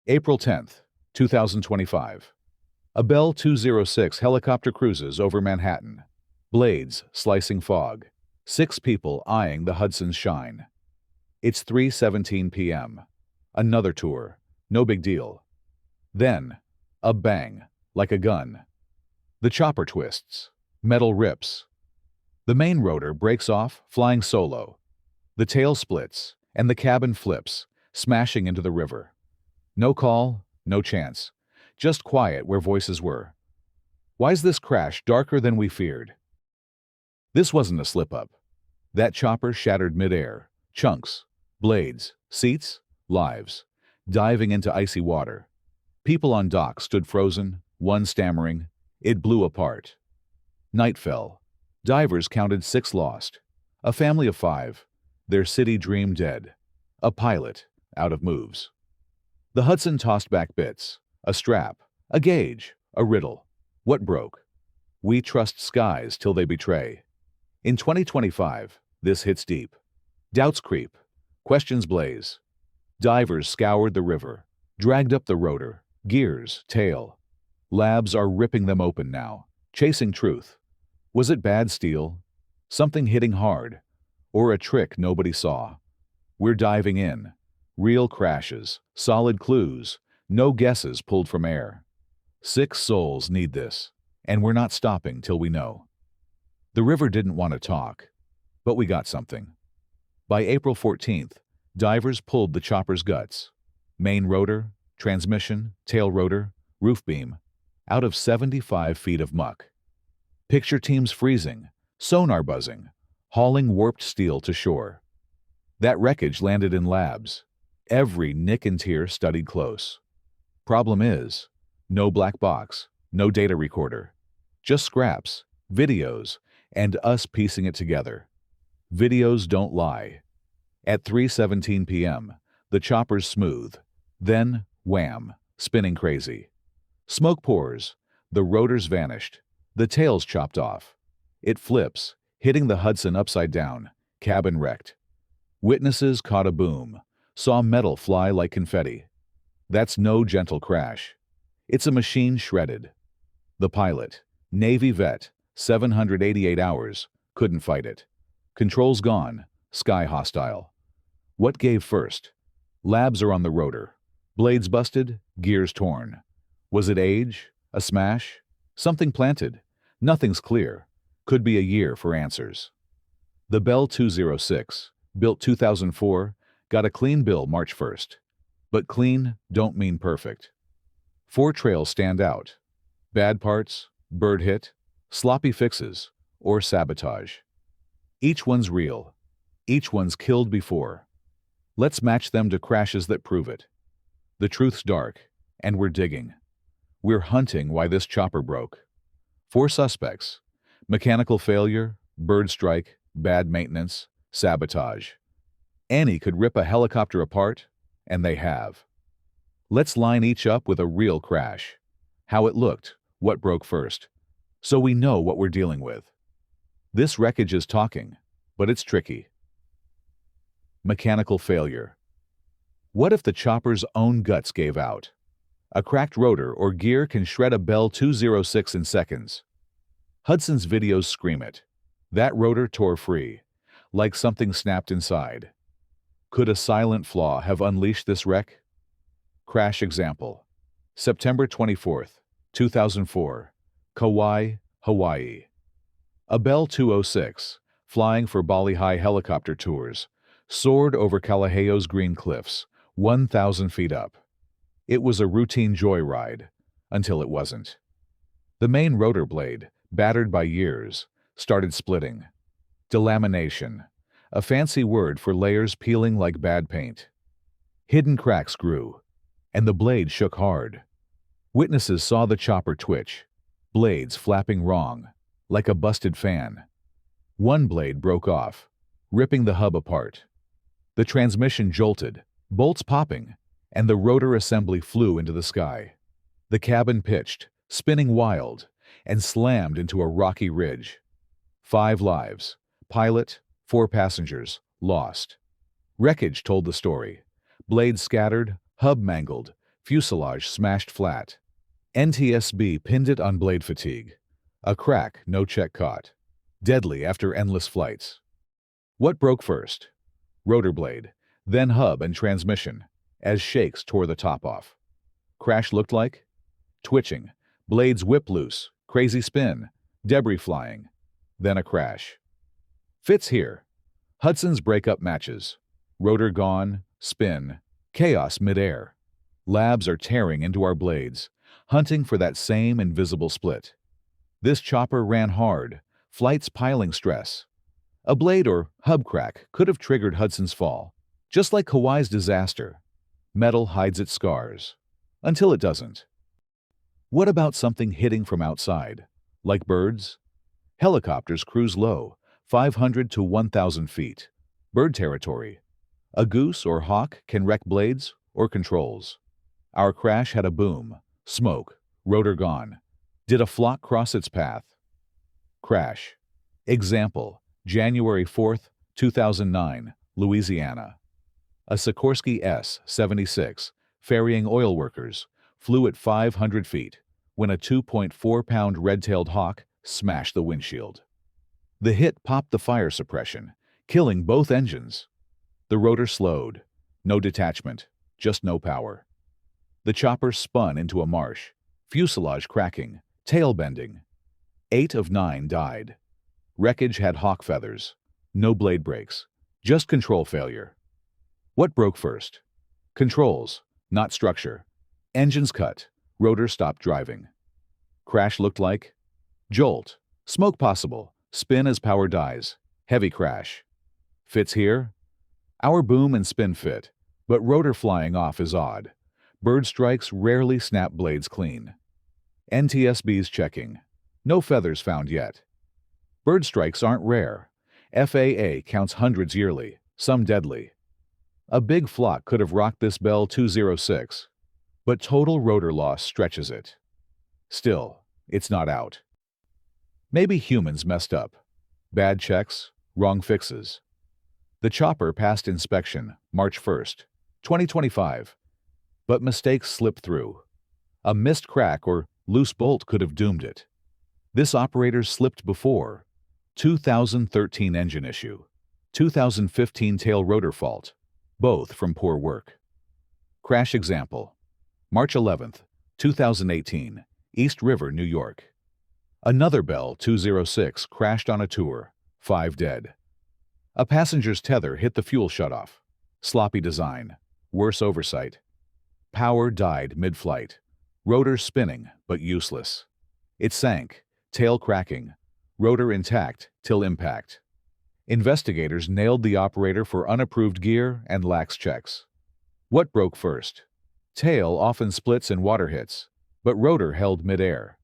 April 10th, 2025. A Bell 206 helicopter cruises over Manhattan. Blades slicing fog. 6 people eyeing the Hudson's shine. It's 3:17 p.m. Another tour. No big deal. Then, a bang, like a gun. The chopper twists. Metal rips. The main rotor breaks off, flying solo. The tail splits, and the cabin flips, smashing into the river. No call, no chance. Just quiet where voices were. Why's this crash darker than we feared? This wasn't a slip-up. That chopper shattered midair. Chunks, blades, seats, lives, diving into icy water. People on dock stood frozen, one stammering. It blew apart. Night fell. Divers counted 6 lost. A family of 5. Their city dream dead. A pilot, out of moves. The Hudson tossed back bits. A strap, a gauge, a riddle. What broke? We trust skies till they betray. In 2025, this hits deep. Doubts creep. Questions blaze. Divers scoured the river, dragged up the rotor, gears, tail. Labs are ripping them open now, chasing truth. Was it bad steel? Something hitting hard? Or a trick nobody saw? We're diving in. Real crashes, solid clues, no guesses pulled from air. 6 souls need this, and we're not stopping till we know. The river didn't want to talk, but we got something. By April 14th, divers pulled the chopper's guts. Main rotor, transmission, tail rotor, roof beam, out of 75 feet of muck. Picture teams freezing, sonar buzzing, hauling warped steel to shore. That wreckage landed in labs. Every nick and tear studied close. Problem is, no black box, no data recorder. Just scraps, videos, and us piecing it together. Videos don't lie. At 3:17 p.m., the chopper's smooth. Then, wham, spinning crazy. Smoke pours. The rotors vanished. The tail's chopped off. It flips, hitting the Hudson upside down, cabin wrecked. Witnesses caught a boom, saw metal fly like confetti. That's no gentle crash. It's a machine shredded. The pilot, Navy vet, 788 hours, couldn't fight it. Controls gone, sky hostile. What gave first? Labs are on the rotor. Blades busted, gears torn. Was it age? A smash? Something planted? Nothing's clear. Could be a year for answers. The Bell 206, built 2004, got a clean bill March 1st. But clean don't mean perfect. 4 trails stand out. Bad parts, bird hit, sloppy fixes, or sabotage. Each one's real. Each one's killed before. Let's match them to crashes that prove it. The truth's dark, and we're digging. We're hunting why this chopper broke. 4 suspects: mechanical failure, bird strike, bad maintenance, sabotage. Any could rip a helicopter apart, and they have. Let's line each up with a real crash. How it looked, what broke first, so we know what we're dealing with. This wreckage is talking, but it's tricky. Mechanical failure. What if the chopper's own guts gave out? A cracked rotor or gear can shred a Bell 206 in seconds. Hudson's videos scream it. That rotor tore free, like something snapped inside. Could a silent flaw have unleashed this wreck? Crash example. September 24th, 2004. Kauai, Hawaii. A Bell 206, flying for Bali High helicopter tours, soared over Kalaheo's green cliffs, 1,000 feet up. It was a routine joyride, until it wasn't. The main rotor blade, battered by years, started splitting. Delamination, a fancy word for layers peeling like bad paint. Hidden cracks grew, and the blade shook hard. Witnesses saw the chopper twitch, blades flapping wrong, like a busted fan. One blade broke off, ripping the hub apart. The transmission jolted, bolts popping, and the rotor assembly flew into the sky. The cabin pitched, spinning wild, and slammed into a rocky ridge. 5 lives, pilot, 4 passengers, lost. Wreckage told the story. Blades scattered, hub mangled, Fuselage smashed flat. NTSB pinned it on blade fatigue. A crack, no check caught. Deadly after endless flights. What broke first? Rotor blade, then hub and transmission, as shakes tore the top off. Crash looked like? Twitching, blades whip loose, crazy spin, debris flying, then a crash. Fits here. Hudson's breakup matches. Rotor gone, spin, chaos midair. Labs are tearing into our blades, hunting for that same invisible split. This chopper ran hard, flights piling stress. A blade or hub crack could have triggered Hudson's fall, just like Hawaii's disaster. Metal hides its scars, until it doesn't. What about something hitting from outside, like birds? Helicopters cruise low, 500 to 1,000 feet. Bird territory. A goose or hawk can wreck blades or controls. Our crash had a boom, smoke, rotor gone. Did a flock cross its path? Crash. Example, January 4, 2009, Louisiana. A Sikorsky S-76, ferrying oil workers, flew at 500 feet when a 2.4-pound red-tailed hawk smashed the windshield. The hit popped the fire suppression, killing both engines. The rotor slowed. No detachment, just no power. The chopper spun into a marsh, fuselage cracking, tail bending. 8 of 9 died. Wreckage had hawk feathers. No blade breaks, just control failure. What broke first? Controls, not structure. Engines cut, rotor stopped driving. Crash looked like? Jolt, smoke possible, spin as power dies, heavy crash. Fits here? Our boom and spin fit, but rotor flying off is odd. Bird strikes rarely snap blades clean. NTSB's checking. No feathers found yet. Bird strikes aren't rare. FAA counts hundreds yearly, some deadly. A big flock could have rocked this Bell 206, but total rotor loss stretches it. Still, it's not out. Maybe humans messed up. Bad checks, wrong fixes. The chopper passed inspection March 1st, 2025, but mistakes slipped through. A missed crack or loose bolt could have doomed it. This operator slipped before. 2013 engine issue, 2015 tail rotor fault, both from poor work. Crash example, March 11th, 2018, East River, New York. Another Bell 206 crashed on a tour, 5 dead. A passenger's tether hit the fuel shutoff. Sloppy design, worse oversight. Power died mid-flight. Rotor spinning, but useless. It sank, tail cracking, rotor intact till impact. Investigators nailed the operator for unapproved gear and lax checks. What broke first? Tail often splits in water hits, but rotor held midair.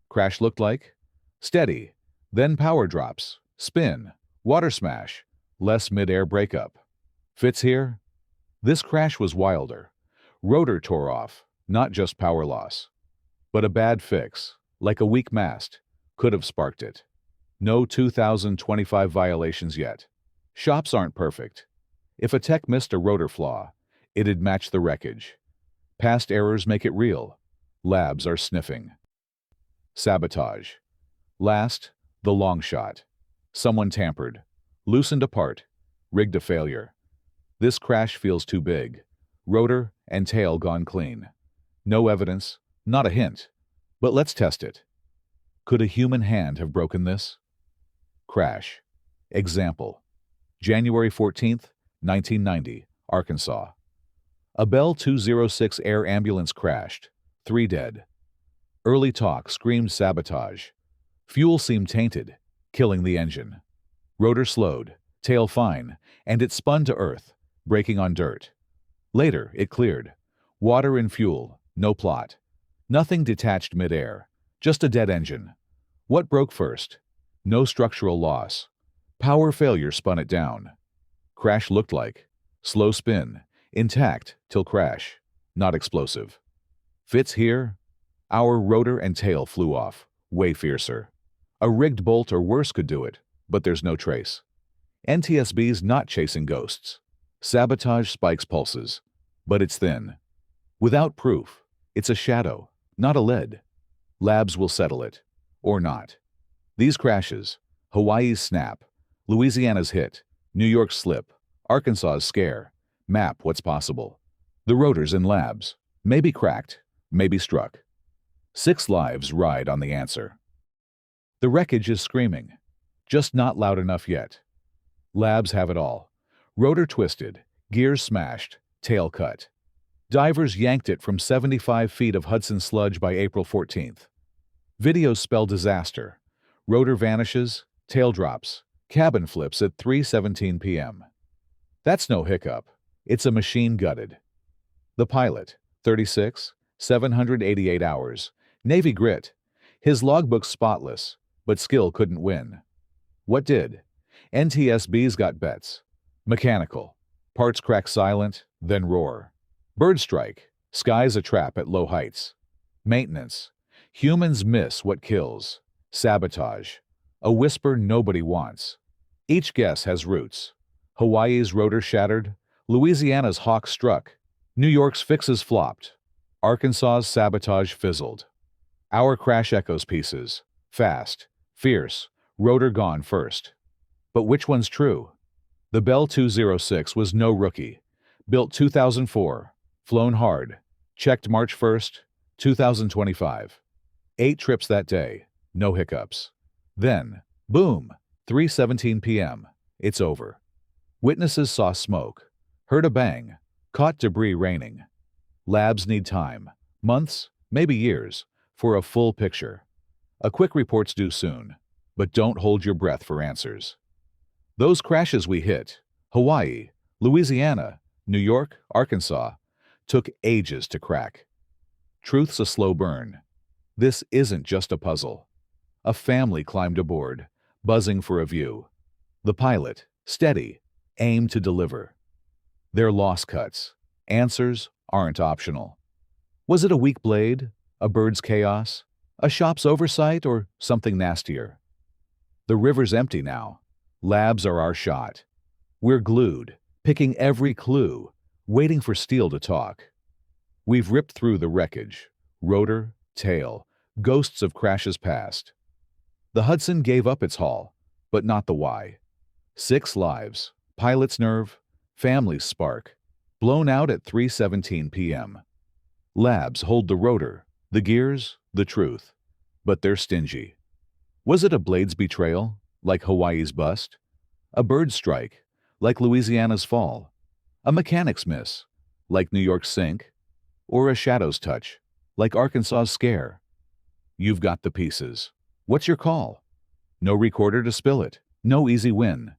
Crash looked like? Steady, then power drops, spin, water smash, less midair breakup. Fits here? This crash was wilder. Rotor tore off, not just power loss. But a bad fix, like a weak mast, could have sparked it. No 2025 violations yet. Shops aren't perfect. If a tech missed a rotor flaw, it'd match the wreckage. Past errors make it real. Labs are sniffing. Sabotage. Last, the long shot. Someone tampered, loosened a part, rigged a failure. This crash feels too big. Rotor and tail gone clean. No evidence, not a hint. But let's test it. Could a human hand have broken this? Crash. Example. January 14th, 1990, Arkansas. A Bell 206 air ambulance crashed. 3 dead. Early talk screamed sabotage. Fuel seemed tainted, killing the engine. Rotor slowed, tail fine, and it spun to earth, braking on dirt. Later, it cleared. Water and fuel, no plot. Nothing detached midair, just a dead engine. What broke first? No structural loss. Power failure spun it down. Crash looked like? Slow spin, intact till crash, not explosive. Fits here? Our rotor and tail flew off, way fiercer. A rigged bolt or worse could do it, but there's no trace. NTSB's not chasing ghosts. Sabotage spikes pulses, but it's thin. Without proof, it's a shadow, not a lead. Labs will settle it. Or not. These crashes, Hawaii's snap, Louisiana's hit, New York's slip, Arkansas's scare, map what's possible. The rotors in labs, maybe cracked, maybe struck. 6 lives ride on the answer. The wreckage is screaming, just not loud enough yet. Labs have it all. Rotor twisted, gears smashed, tail cut. Divers yanked it from 75 feet of Hudson sludge by April 14th. Videos spell disaster. Rotor vanishes, tail drops, cabin flips at 3:17 p.m. That's no hiccup. It's a machine gutted. The pilot, 36, 788 hours. Navy grit. His logbook spotless, but skill couldn't win. What did? NTSB's got bets. Mechanical. Parts crack silent, then roar. Bird strike. Sky's a trap at low heights. Maintenance. Humans miss what kills. Sabotage. A whisper nobody wants. Each guess has roots. Hawaii's rotor shattered. Louisiana's hawk struck. New York's fixes flopped. Arkansas's sabotage fizzled. Our crash echoes pieces. Fast. Fierce. Rotor gone first. But which one's true? The Bell 206 was no rookie. Built 2004. Flown hard. Checked March 1st, 2025. 8 trips that day. No hiccups. Then, boom, 3:17 p.m. It's over. Witnesses saw smoke. Heard a bang. Caught debris raining. Labs need time. Months, maybe years, for a full picture. A quick report's due soon, but don't hold your breath for answers. Those crashes we hit, Hawaii, Louisiana, New York, Arkansas, took ages to crack. Truth's a slow burn. This isn't just a puzzle. A family climbed aboard, buzzing for a view. The pilot, steady, aimed to deliver. Their loss cuts. Answers aren't optional. Was it a weak blade, a bird's chaos, a shop's oversight, or something nastier? The river's empty now. Labs are our shot. We're glued, picking every clue, waiting for steel to talk. We've ripped through the wreckage, rotor, tail, ghosts of crashes past. The Hudson gave up its haul, but not the why. 6 lives, pilot's nerve, family's spark, blown out at 3:17 p.m. Labs hold the rotor, the gears, the truth, but they're stingy. Was it a blade's betrayal, like Hawaii's bust? A bird strike, like Louisiana's fall? A mechanic's miss, like New York's sink? Or a shadow's touch, like Arkansas's scare? You've got the pieces. What's your call? No recorder to spill it. No easy win.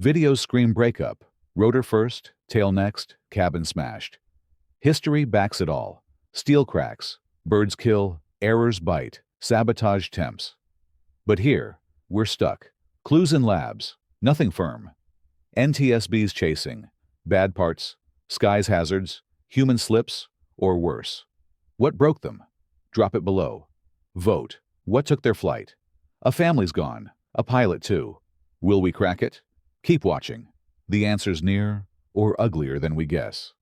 Videos scream breakup. Rotor first, tail next, cabin smashed. History backs it all. Steel cracks, birds kill, errors bite, sabotage tempts. But here, we're stuck. Clues in labs, nothing firm. NTSB's chasing, bad parts, sky's hazards, human slips, or worse. What broke them? Drop it below. Vote. What took their flight? A family's gone. A pilot too. Will we crack it? Keep watching. The answer's near or uglier than we guess.